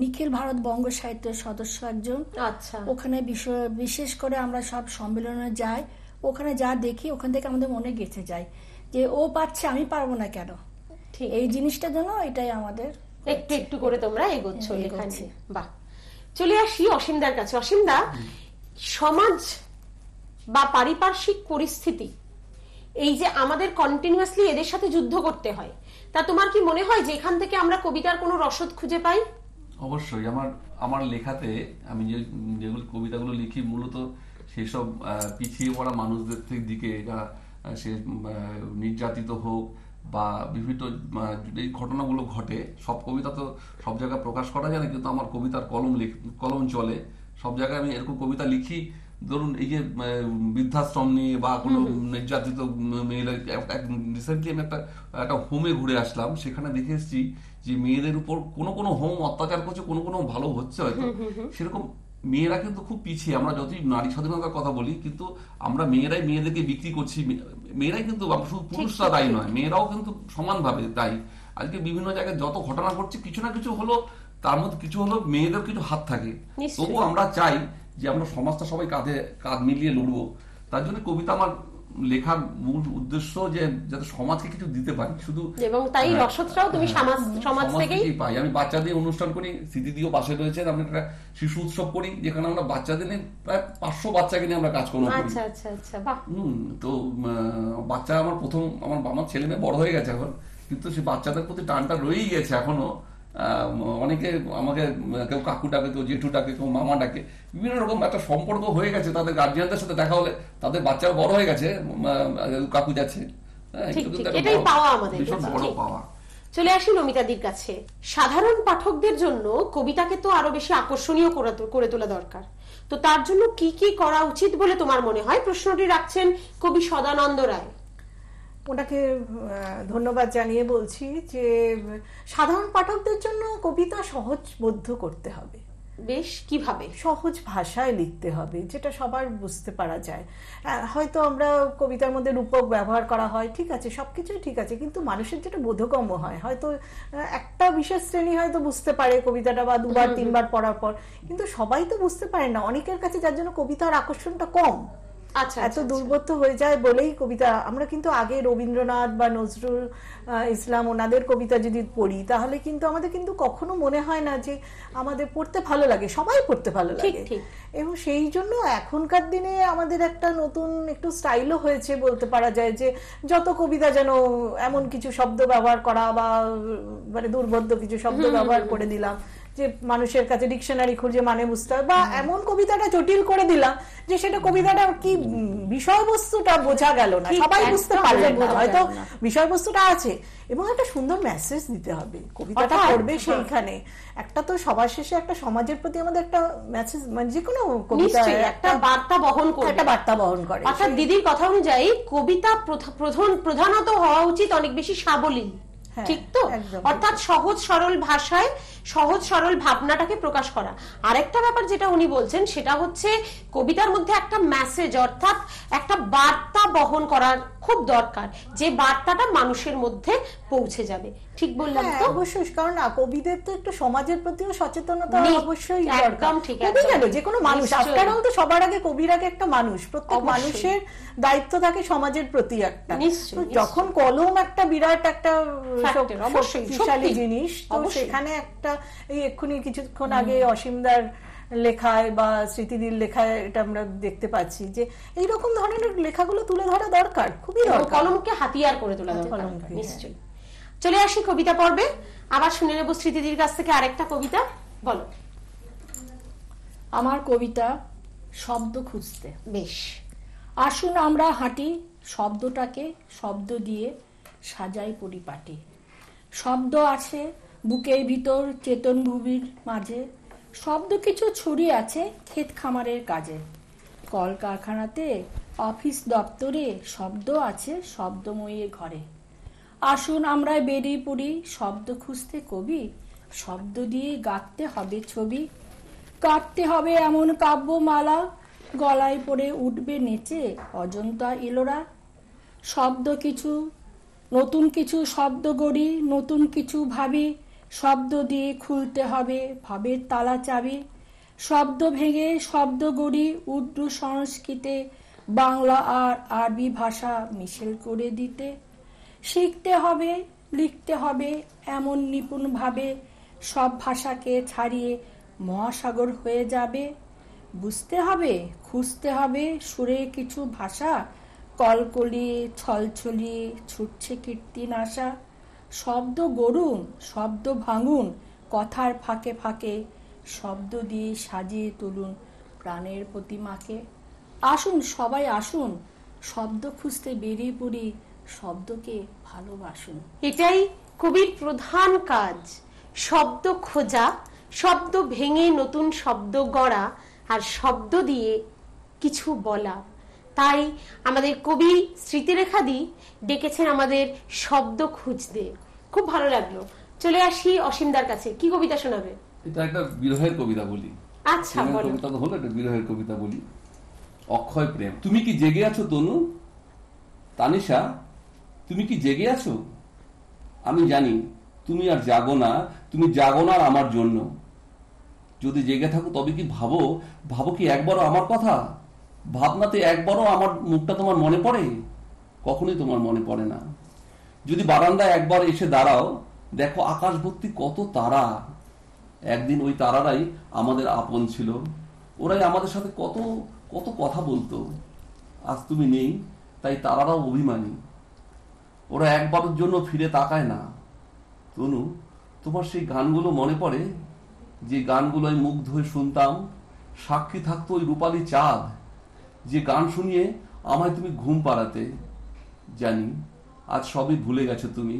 নিখিল ভারত বঙ্গ সাহিত্যের সদস্য একজন। আচ্ছা, ওখানে বিশেষ করে আমরা সব সম্মেলনে যাই, ওখানে যা দেখি ওখান থেকে আমাদের মনে গেঁথে যায় যে ও পাচ্ছে, আমি পারবো না কেন। ঠিক, এই জিনিসটার জন্য এটাই আমাদের একটু একটু করে তোমরা এগোচ্ছ এখানে। বাহ। চলে আসি অসীমদার কাছে। অসীমদা, সমাজ বা পারিপার্শ্বিক পরিস্থিতি, এই যে আমাদের কন্টিনিউয়াসলি এদের সাথে যুদ্ধ করতে হয়, তা তোমার কি মনে হয় যে এখান থেকে আমরা কবিতার কোনো রসদ খুঁজে পাই? অবশ্যই। আমার লেখাতে আমি যেগুলো কবিতাগুলো লিখি মূলত সেসব পিছিয়ে পড়া মানুষদের দিকে, যারা সে নির্যাতিত হোক বা বিভিন্ন এই ঘটনাগুলো ঘটে। সব কবিতা তো সব জায়গায় প্রকাশ করা যায় না, কিন্তু আমার কবিতার কলম চলে সব জায়গায়। আমি এরকম কবিতা লিখি, ধরুন এই যে বৃদ্ধাশ্রম নিয়ে বা কোনো নির্যাতিত মেয়েরা। রিসেন্টলি আমি একটা হোমে ঘুরে আসলাম, সেখানে দেখে এসেছি যে মেয়েদের উপর কোনো হোম অত্যাচার করছে, কোনো ভালো হচ্ছে হয়তো। সেরকম মেয়েরা কিন্তু খুব পিছিয়ে। আমরা যতই নারী স্বাধীনতার কথা বলি, কিন্তু আমরা মেয়েরাই মেয়েদেরকে বিক্রি করছি। মেয়েরাই কিন্তু, শুধু পুরুষরা দায়ী নয়, মেয়েরাও কিন্তু সমানভাবে দায়ী। আজকে বিভিন্ন জায়গায় যত ঘটনা ঘটছে, কিছু না কিছু হলো, তার মধ্যে কিছু হলো মেয়েদের কিছু হাত থাকে। তবুও আমরা চাই যে আমরা সমাজটা সবাই কাঁধ মিলিয়ে লড়বো। তার জন্য কবিতা আমার লেখার মূল উদ্দেশ্য, যে যাতে সমাজকে কিছু দিতে পারি শুধু। এবং তাই রসদটাও তুমি সমাজ থেকেই পাই। আমি বাচ্চাদের অনুষ্ঠান করি, স্মৃতিদিও পাশে রয়েছে। আমরা একটা শিশু উৎসব করি, যেখানে আমরা বাচ্চাদের নিয়ে প্রায় 500 বাচ্চাকে নিয়ে আমরা কাজকর্ম করি। আচ্ছা আচ্ছা আচ্ছা, বাহ। তো বাচ্চা আমার ছেলে মেয়ে বড় হয়ে গেছে এখন, কিন্তু সেই বাচ্চাদের প্রতি টানটা রয়েই গেছে এখনো। অনেকে আমাকে কেউ কাকু ডাকে, কেউ জেঠু ডাকে, কেউ মামা ডাকে। বিভিন্ন রকম একটা সম্পর্ক হয়ে গেছে তাদের গার্জিয়ানদের সাথে। দেখা হলে তাদের বাচ্চারা বড় হয়ে গেছে, কাকু যাচ্ছে। এটাই পাওয়া আমাদের, ভীষণ বড় পাওয়া। চলে আসি নমিতাদির কাছে। সাধারণ পাঠকদের জন্য কবিতাকে তো আরো বেশি আকর্ষণীয় করে তোলা দরকার, তো তার জন্য কি কি করা উচিত বলে তোমার মনে হয়? প্রশ্নটি রাখছেন কবি সদানন্দ রায়। ওনাকে ধন্যবাদ জানিয়ে বলছি যে সাধারণ পাঠকদের জন্য কবিতা সহজবোধ্য করতে হবে। বেশ, কিভাবে? সহজ ভাষায় লিখতে হবে, যেটা সবার বুঝতে পারা যায়। হয়তো আমরা কবিতার মধ্যে রূপক ব্যবহার করা হয়, ঠিক আছে, সবকিছুই ঠিক আছে, কিন্তু মানুষের যেটা বোধগম্য হয়, হয়তো একটা বিশেষ শ্রেণী হয়তো বুঝতে পারে কবিতাটা বা দুবার তিনবার পড়ার পর, কিন্তু সবাই তো বুঝতে পারে না, অনেকের কাছে, যার জন্য কবিতার আকর্ষণটা কম। এত দুর্বোধ্য হয়ে যায় বলেই কবিতা। আমরা কিন্তু আগে রবীন্দ্রনাথ বা নজরুল ইসলাম ওনাদের কবিতা যদি পড়ি, তাহলে কিন্তু আমাদের কিন্তু কখনো মনে হয় না যে আমাদের পড়তে ভালো লাগে, সবাই পড়তে ভালো লাগে। এবং সেই জন্য এখনকার দিনে আমাদের একটা নতুন একটু স্টাইলও হয়েছে বলতে পারা যায়, যে যত কবিতা যেন এমন কিছু শব্দ ব্যবহার করা বা মানে দুর্বোধ্য কিছু শব্দ ব্যবহার করে দিলাম যে মানুষের কাছে ডিকশনারি খুঁজে মানে বুঝতে হবে, বা এমন কবিতাটা জটিল করে দিলাম যে সেটা কবিতাটা কি বিষয়বস্তুটা বোঝা গেল না, সবাই বুঝতে পারবে না, হয়তো বিষয়বস্তুটা আছে, এবং একটা সুন্দর মেসেজ দিতে হবে কবিতাটা পড়বে সেইখানে। একটা তো সবার শেষে একটা সমাজের প্রতি আমাদের একটা মেসেজ, মানে যে কোনো কবিতা একটা বার্তা বহন করে, একটা বার্তা বহন করে। অর্থাৎ দিদির কথা অনুযায়ী কবিতা প্রধানত হওয়া উচিত অনেক বেশি সাবলীল, ঠিক তো? অর্থাৎ সহজ সরল ভাষায় সহজ সরল ভাবনাটাকে প্রকাশ করা। আরেকটা ব্যাপার যেটা উনি বলছেন সেটা হচ্ছে কবিতার মধ্যে একটা মেসেজ, অর্থাৎ একটা বার্তা বহন করার খুব দরকার, যে বার্তাটা মানুষের মধ্যে পৌঁছে যাবে। ঠিক বললাম তো? অবশ্যই, কারণ কবিদের তো একটু সমাজের প্রতিও সচেতনতা অবশ্যই একদম ঠিক। কবি কেন, যে কোনো মানুষ, আফটার অল তো সবার আগে কবির আগে একটা মানুষ, প্রত্যেক মানুষের দায়িত্ব থাকে সমাজের প্রতি একটা। যখন কলম একটা বিরাট একটা শক্তিশালী জিনিস, তো সেখানে একটা, এই এক্ষুনি কিছুক্ষণ আগে অসীমদার লেখায় বা স্মৃতিদির লেখায় এটা আমরা দেখতে পাচ্ছি যে এইরকম ধরনের লেখাগুলো তুলে ধরা দরকার, খুবই দরকার, কলমকে হাতিয়ার করে তোলা দরকার। নিশ্চয়ই। চলে আসি কবিতা পর্বে, আবার শুনে নেব স্মৃতিদির কাছ থেকে আরেকটা কবিতা। বলো। আমার কবিতা শব্দ খুঁজতে। বেশ, আসুন আমরা হাঁটি, শব্দটাকে শব্দ দিয়ে সাজাই পরিপাটি। শব্দ আছে বুকের ভিতর, চেতন ভূমির মাঝে, শব্দ কিছু ছড়িয়ে আছে ক্ষেত খামারের কাজে। কলকারখানাতে, অফিস দপ্তরে শব্দ আছে শব্দময়ীর ঘরে। আসুন আমরা বেরিয়ে পড়ি শব্দ খুঁজতে কবি, শব্দ দিয়ে গাঁথতে হবে ছবি, কাটতে হবে এমন কাব্যমালা, গলায় পড়ে উঠবে নেচে অজন্তা ইলোরা। শব্দ কিছু, নতুন কিছু শব্দ গড়ি, নতুন কিছু ভাবি, শব্দ দিয়ে খুলতে হবে ভাবের তালা চাবি। শব্দ ভেঙে শব্দ গড়ি, উর্দু সংস্কৃতে বাংলা আর আরবি ভাষা মিশেল করে দিতে। শিখতে হবে, লিখতে হবে এমন নিপুণভাবে, সব ভাষাকে ছাড়িয়ে মহাসাগর হয়ে যাবে। বুঝতে হবে, খুঁজতে হবে সুরে কিছু ভাষা, কলকলি ছলছলি ছুটছে কীর্তিন আশা। শব্দ গড়ুন, শব্দ ভাঙুন কথার ফাঁকে ফাঁকে, শব্দ দিয়ে সাজিয়ে তুলুন প্রাণের প্রতিমাকে। আসুন সবাই আসুন, শব্দ খুঁজতে বেরিয়ে পড়ি, শব্দকে ভালোবাসুন। এটাই কবির প্রধান কাজ, শব্দ খোঁজা, শব্দ ভেঙে নতুন শব্দ গড়া, আর শব্দ দিয়ে কিছু বলা। তাই আমাদের কবি স্মৃতিরেখাদি ডেকেছেন আমাদের শব্দ খুঁজতে। খুব ভালো লাগলো। চলে আসি অসীমদার কাছে, কি কবিতা শোনাবে? এটা একটা বিরহের কবিতা বলি। আচ্ছা, কবিতা তো হলো, একটা বিরহের কবিতা বলি। অক্ষয় প্রেম। তুমি কি জেগে আছো তনু? তানিশা, তুমি কি জেগে আছো? আমি জানি তুমি আর জাগো না, তুমি জাগো না আমার জন্য। যদি জেগে থাকো তবে কি ভাবো কি একবারও আমার কথা? ভাবনাতে একবারও আমার মুখটা তোমার মনে পড়ে? কখনোই তোমার মনে পড়ে না। যদি বারান্দায় একবার এসে দাঁড়াও, দেখো আকাশ ভর্তি কত তারা। একদিন ওই তারারাই আমাদের আপন ছিল, ওরাই আমাদের সাথে কত কত কথা বলতো। আজ তুমি নেই, তাই তারারাও অভিমানী, ওরা একবারের জন্য ফিরে তাকায় না। তনু, তোমার সেই গানগুলো মনে পড়ে, যে গানগুলো আমি মুগ্ধ হয়ে শুনতাম, সাক্ষী থাকতো ওই রূপালী চাঁদ, যে গান শুনিয়ে আমায় তুমি ঘুম পাড়াতে। জানি আজ সবই ভুলে গেছো তুমি,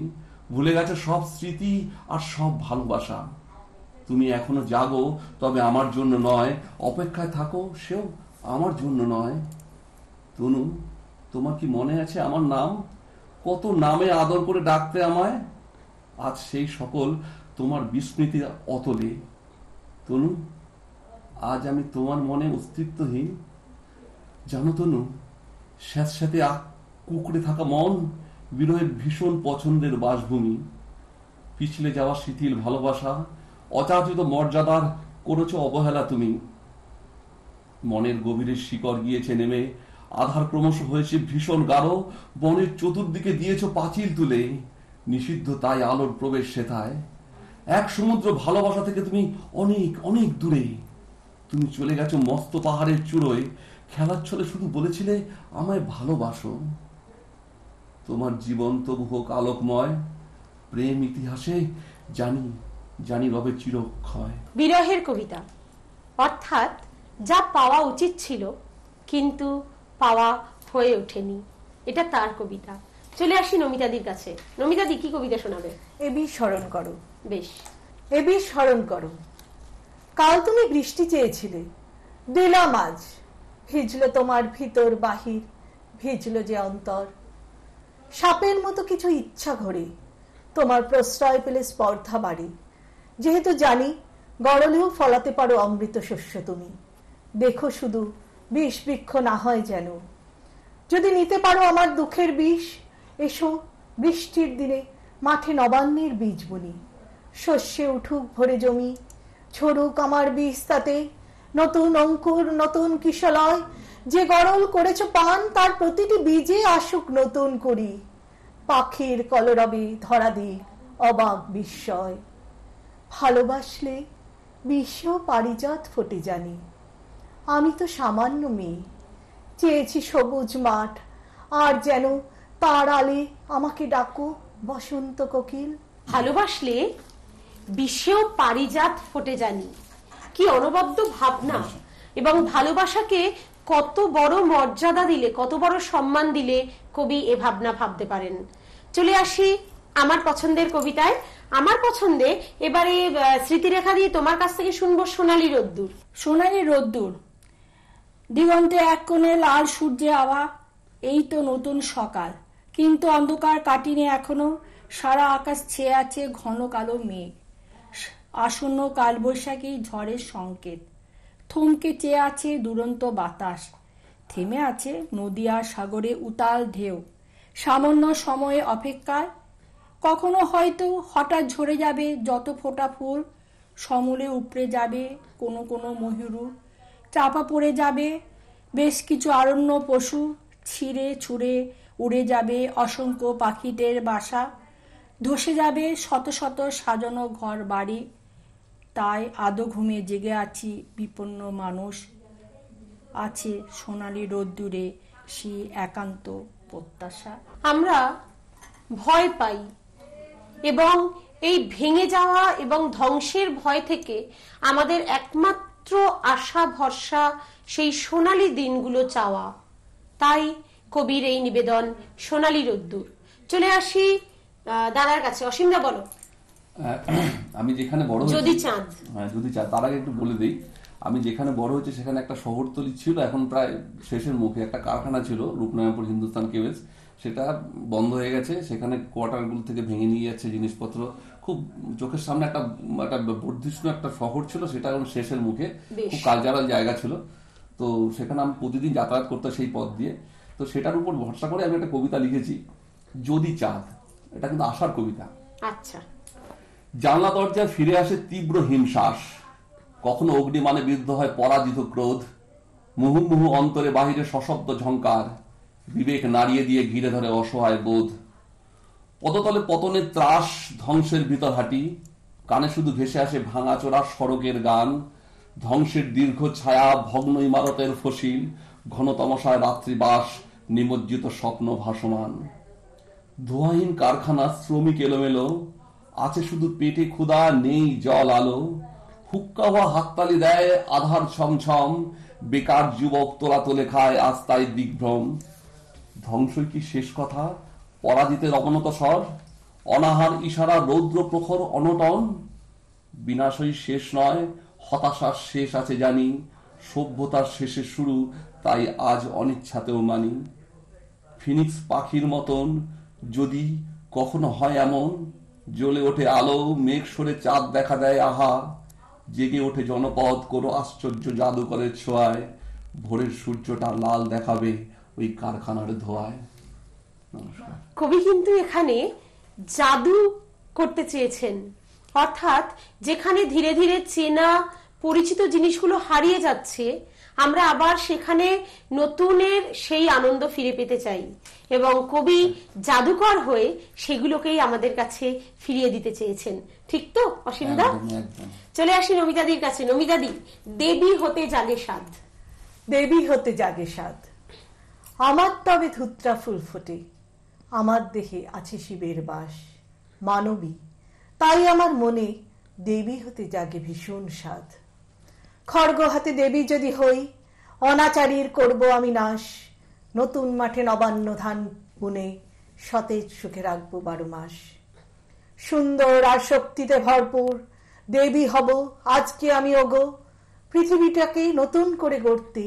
ভুলে গেছো সব স্মৃতি আর সব ভালোবাসা। তুমি এখনো জাগো, তবে আমার জন্য নয়, অপেক্ষায় থাকো, সেও আমার জন্য নয়। তনু, তোমার কি মনে আছে আমার নাম? কত নামে আদর করে ডাকতে আমায়। আজ সেই সকল তোমার বিস্মৃতি অতলে। তনু, আজ আমি তোমার মনে অস্তিত্বহীন। জানো তনু, স্যাঁতস্যাঁতে কুকড়ে থাকা মন বিরহের ভীষণ পছন্দের বাসভূমি। পিছলে যাওয়া শিথিল ভালোবাসা, অযাচিত মর্যাদার করেছ অবহেলা তুমি। মনের গভীরে শিকড় গিয়েছে নেমে, আধার ক্রমশ হয়েছে ভীষণ গাঢ়। বনের চতুর্দিকে দিয়েছ পাঁচিল তুলে, নিষিদ্ধ তাই আলোর প্রবেশ সেথায়। এক সমুদ্র ভালোবাসা থেকে তুমি অনেক অনেক দূরে। তুমি চলে গেছো মস্ত পাহাড়ের চূড়োয়, খেলার ছলে শুধু বলেছিলে আমায় ভালোবাসো। তোমার জীবন তবু হোক আলোকময়, প্রেম ইতিহাসে জানি জানি রবে চিরক্ষয়। বিরহের কবিতা, অর্থাৎ যা পাওয়া উচিত ছিল কিন্তু পাওয়া হয়ে ওঠেনি, এটা তার কবিতা। চলে আসি নমিতাদির কাছে। নমিতাদি কি কবিতা শোনাবে? এবি স্মরণ করো। বেশ, এবি স্মরণ করো। কাল তুমি বৃষ্টি চেয়েছিলে, দিলাম আজ। ভিজলো তোমার ভিতর বাহির, ভিজলো যে অন্তর। সাপের মতো কিছু ইচ্ছা ঘরে, তোমার প্রশ্রয় পেলে স্পর্ধা বাড়ে। যেহেতু জানি গড়লেও ফলাতে পারো অমৃত শস্য তুমি, দেখো শুধু বিষ বৃক্ষ না হয় যেন। যদি নিতে পারো আমার দুঃখের বিষ, এসো বৃষ্টির দিনে মাঠে নবান্নের বীজ বুনি। শস্যে উঠুক ভরে জমি, ছড়ুক আমার বীজ তাতে। নতুন অঙ্কুর নতুন কিশলয়, যে গরল করেছ পান তার প্রতিটি বীজে আসুক নতুন করি। পাখির কলরবে ধরা দিক অবাক বিস্ময়। ভালোবাসলে বিশ্ব পারিজাত ফোটে জানি। আমি তো সামান্য মেয়ে, চেয়েছি সবুজ মাঠ, আর যেন তার আলে আমাকে ডাকো বসন্ত কোকিল। ভালোবাসলে বিশ্বেও পারিজাত ফোটে জানি, কি অনবদ্য ভাবনা। এবং ভালোবাসাকে কত বড় মর্যাদা দিলে, কত বড় সম্মান দিলে কবি এ ভাবনা ভাবতে পারেন। চলে আসি আমার পছন্দের কবিতায়। আমার পছন্দে এবারে স্মৃতিরেখা দিয়ে তোমার কাছ থেকে শুনবো সোনালী রোদ্দুর। সোনালী রোদ্দুর। দিগন্তে এক কোণে লাল সূর্যে আভা, এই তো নতুন সকাল, কিন্তু অন্ধকার কাটিনি এখনো। সারা আকাশ ছেয়ে আছে ঘন কালো মেঘ, আসন্ন কালবৈশাখী ঝড়ের সংকেত। থমকে চেয়ে আছে দুরন্ত বাতাস, থেমে আছে নদী আর সাগরে উতাল ঢেউ। সামান্য সময়ে অপেক্ষায়, কখনো হয়তো হঠাৎ ঝরে যাবে যত ফোঁটা ফুল। সমূলে উপড়ে যাবে কোনো কোনো ময়ূর, চাপা পড়ে যাবে বেশ কিছু আরণ্য পশু। ছিঁড়ে ছুঁড়ে উড়ে যাবে অসংখ্য পাখিদের বাসা, ধসে যাবে শত শত সাজানো ঘর বাড়ি। তাই আদো ঘুমে জেগে আছি বিপন্ন মানুষ, আছে সোনালী রোদ্দুরে সেই একান্ত প্রত্যাশা। আমরা ভয় পাই এবং এই ভেঙে যাওয়া এবং ধ্বংসের ভয় থেকে আমাদের একমাত্র আশা ভরসা সেই সোনালী দিনগুলো চাওয়া। তাই কবির এই নিবেদন সোনালী রোদ্দুর। চলে আসি দাদার কাছে। অসীমদা বলো। আমি যেখানে বড় যদি চাঁদ, যদি চাঁদ, তার আগে একটু বলে দিই, আমি যেখানে বড় হয়েছে সেখানে একটা শহরতলি ছিল, এখন প্রায় শেষের মুখে। একটা কারখানা ছিল রূপনারায়ণপুর হিন্দুস্তান কেবেলস, সেটা বন্ধ হয়ে গেছে। সেখানে কোয়ার্টারগুলো থেকে ভেঙে নিয়ে যাচ্ছে জিনিসপত্র। খুব চোখের সামনে একটা বর্ধিষ্ণু একটা শহর ছিল, সেটা এখন শেষের মুখে। খুব কালচারাল জায়গা ছিল। তো সেখানে আমি প্রতিদিন যাতায়াত করতাম সেই পথ দিয়ে। তো সেটার উপর ভরসা করে আমি একটা কবিতা লিখেছি, যদি চাঁদ। এটা কিন্তু আশার কবিতা। আচ্ছা। জানলা দরজায় ফিরে আসে তীব্র হিমশ্বাস, কখনো অগ্নিমানে বিদ্ধ হয় পরাজিত ক্রোধ। মুহুর্মুহু অন্তরে বাহিরে সশব্দ ঝংকার, বিবেক নাড়িয়ে দিয়ে ঘিরে ধরে অসহায় বোধ। পদতলে পতনের ত্রাস, ধ্বংসের ভিতর হাঁটি, কানে শুধু ভেসে আসে ভাঙাচোরা সড়কের গান। ধ্বংসের দীর্ঘ ছায়া, ভগ্ন ইমারতের ফসিল, ঘন তমসায় রাত্রিবাস, নিমজ্জিত স্বপ্ন ভাসমান। ধোঁয়াহীন কারখানা, শ্রমিক এলোমেলো, আছে শুধু পেটে ক্ষুধা, নেই জল আলো। হুক্কা হওয়া হাততালি দেয় আধার ছমছম, বেকার যুবক তোলা তোলে খায় আস্তায় দিগ্ভ্রম। ধ্বংসই কি শেষ কথা, পরাজিতের অবনত স্বর, অনাহার ইশারা, রৌদ্র প্রখর অনটন। বিনাশই শেষ নয়, হতাশার শেষ আছে জানি, সভ্যতার শেষের শুরু তাই আজ অনিচ্ছাতেও মানি। ফিনিক্স পাখির মতন যদি কখনো হয় এমন, জ্বলে ওঠে আলো, মেঘ সরে চাঁদ দেখা দেয় আহা। জেগে ওঠে জনপদ কোনো আশ্চর্য জাদুকরের ছোঁয়ায়, ভোরের সূর্যটা লাল দেখাবে ওই কারখানার ধোঁয়ায়। নমস্কার। কবি কিন্তু এখানে জাদু করতে চেয়েছেন, অর্থাৎ যেখানে ধীরে ধীরে চেনা পরিচিত জিনিসগুলো হারিয়ে যাচ্ছে, আমরা আবার সেখানে নতুনের সেই আনন্দ ফিরে পেতে চাই, এবং কবি জাদুকর হয়ে সেগুলোকেই আমাদের কাছে ফিরিয়ে দিতে চেয়েছেন। ঠিক তো অসীমদা? চলে আসি নমিতাদির কাছে। নমিতাদি, দেবী হতে জাগে সাধ। দেবী হতে জাগে সাধ, আমার তবে ধুত্রা ফুল ফোটে, আমার দেহে আছে শিবের বাস। মানবী, তাই আমার মনে দেবী হতে জাগে ভীষণ সাধ। খড়গ হাতে দেবী যদি হই, অনাচারীর করব আমি নাশ। নতুন মাঠে নবান্ন ধান বুনে সতেজ সুখে রাখবো 12 মাস। সুন্দর আর শক্তিতে ভরপুর দেবী হব আজকে আমি ওগো, পৃথিবীটাকে নতুন করে গড়তে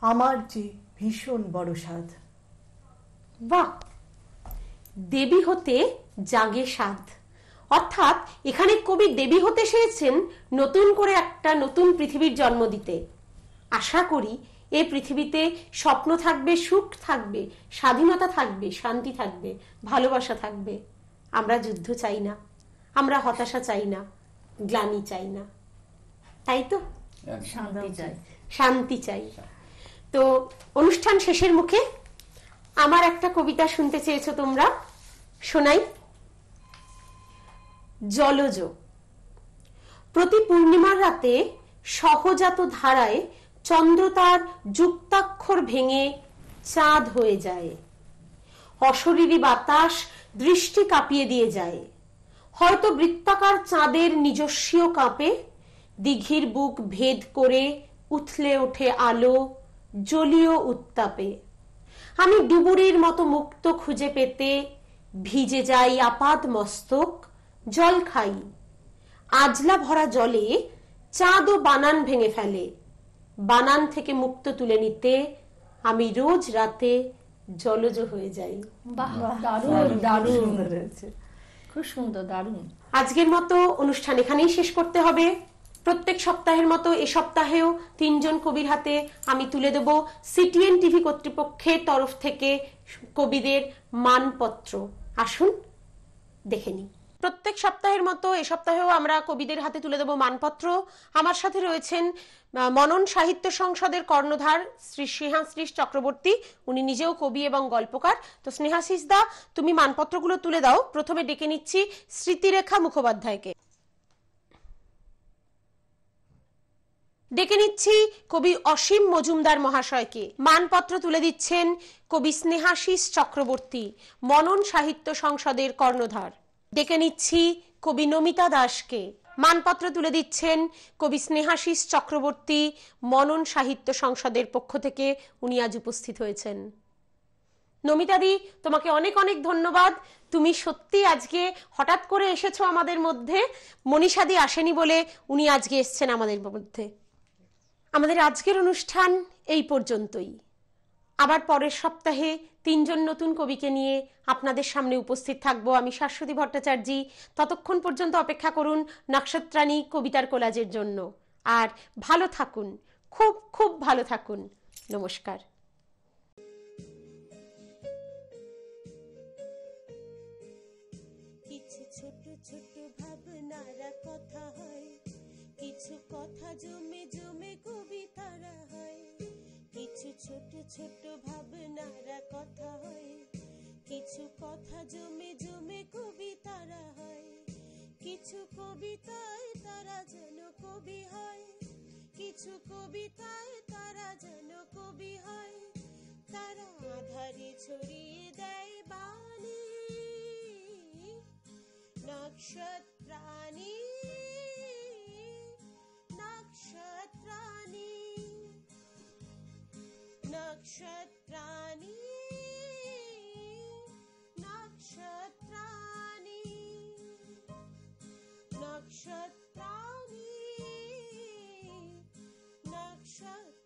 আমার যে ভীষণ বড় সাধ। বাহ, দেবী হতে জাগে সাধ, অর্থাৎ এখানে কবি দেবী হতে চেয়েছেন নতুন করে একটা নতুন পৃথিবীর জন্ম দিতে। আশা করি এই পৃথিবীতে স্বপ্ন থাকবে, সুখ থাকবে, স্বাধীনতা থাকবে, শান্তি থাকবে, ভালোবাসা থাকবে। আমরা যুদ্ধ চাই না, আমরা হতাশা চাই না, গ্লানি চাই না, তাই তো? শান্তি চাই। তো অনুষ্ঠান শেষের মুখে আমার একটা কবিতা শুনতে চেয়েছো তোমরা, শোনাই। জলজ। প্রতি পূর্ণিমার রাতে সহজাত ধারায় চন্দ্র তার যুক্তাক্ষর ভেঙে চাঁদ হয়ে যায়। অশরীরী বাতাস দৃষ্টি কাঁপিয়ে দিয়ে যায়। হয়তো বৃত্তাকার চাঁদের নিজস্বীয় কাঁপে, দিঘির বুক ভেদ করে উথলে ওঠে আলো জলীয় উত্তাপে। আমি ডুবুরির মতো মুক্ত খুঁজে পেতে ভিজে যাই আপাদ মস্তক, জল খাই। আজলা ভরা জলে চাঁদ ও বানান ভেঙে ফেলে। বানান থেকে মুক্ত তুলে নিতে আমি রোজ রাতে জলজ হয়ে যাই। বাহ, দারুণ দারুণ, খুব সুন্দর, দারুণ। আজকের মতো অনুষ্ঠান এখানেই শেষ করতে হবে। প্রত্যেক সপ্তাহের মতো এ সপ্তাহেও 3 জন কবির হাতে আমি তুলে দেব সিটিএন টিভি কর্তৃপক্ষের তরফ থেকে কবিদের মানপত্র। আসুন দেখে নিই। প্রত্যেক সপ্তাহের মতো এ সপ্তাহেও আমরা কবিদের হাতে তুলে দেব মানপত্র। আমার সাথে রয়েছেন মনন সাহিত্য সংসদের কর্ণধার শ্রী স্নেহাশিস চক্রবর্তী, উনি নিজেও কবি এবং গল্পকার। তো স্নেহাশিস দা, তুমি মানপত্রগুলো তুলে দাও। প্রথমে ডেকে নিচ্ছি স্মৃতিরেখা মুখোপাধ্যায়কে, ডেকে নিচ্ছি কবি অসীম মজুমদার মহাশয়কে। মানপত্র তুলে দিচ্ছেন কবি স্নেহাশিস চক্রবর্তী, মনন সাহিত্য সংসদের কর্ণধার। ডেকে নিচ্ছি কবি নমিতা দাসকে। মানপত্র তুলে দিচ্ছেন কবি স্নেহাশিস চক্রবর্তী, মনন সাহিত্য সংসদের পক্ষ থেকে উনি আজ উপস্থিত হয়েছেন। নমিতাদি, তোমাকে অনেক অনেক ধন্যবাদ। তুমি সত্যি আজকে হঠাৎ করে এসেছো আমাদের মধ্যে। মনীষাদি আসেনি বলে উনি আজকে এসছেন আমাদের মধ্যে। আমাদের আজকের অনুষ্ঠান এই পর্যন্তই। আবার পরের সপ্তাহে 3 জন নতুন কবিকে নিয়ে আপনাদের সামনে উপস্থিত থাকবো আমি, শাশ্বতী ভট্টাচার্য। ততক্ষণ পর্যন্ত অপেক্ষা করুন নক্ষত্রাণী কবিতার কোলাজের জন্য। আর ভালো থাকুন, খুব খুব ভালো থাকুন। নমস্কার। কিছু ছোট ছোট ভাবনারা কথা হয়, কিছু কথা জমে জমে কবিতারা হয়। কিছু ছোট ছোট ভাবনারা কথা হয়, কিছু কথা জমে জমে কবিতারা হয়। কিছু কবিতায় তারা যেন কবি হয়, কিছু কবিতায় তারা যেন কবি হয়। তারা আধারে ছড়িয়ে দেয় বাণী, নক্ষত্রাণী নক্ষত্রাণী নক্ষত্রাণী নক্ষত্রাণী নক্ষত্রাণী নক্ষত্রাণী।